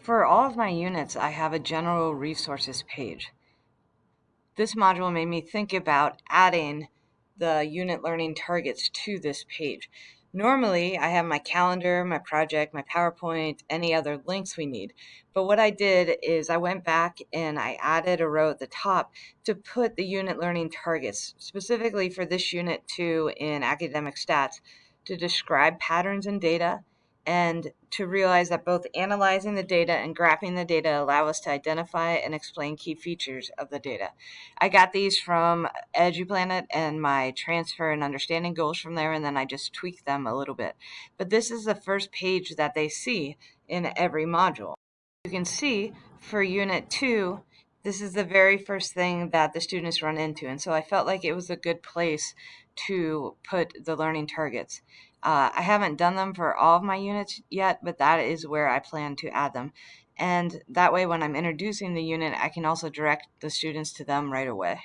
For all of my units, I have a general resources page. This module made me think about adding the unit learning targets to this page. Normally, I have my calendar, my project, my PowerPoint, any other links we need. But what I did is I went back and I added a row at the top to put the unit learning targets, specifically for this unit 2 in academic stats, to describe patterns in data and to realize that both analyzing the data and graphing the data allow us to identify and explain key features of the data. I got these from EduPlanet and my transfer and understanding goals from there, and then I just tweaked them a little bit. But this is the first page that they see in every module. You can see for Unit 2, this is the very first thing that the students run into, and so I felt like it was a good place to put the learning targets. I haven't done them for all of my units yet, but that is where I plan to add them. And that way, when I'm introducing the unit, I can also direct the students to them right away.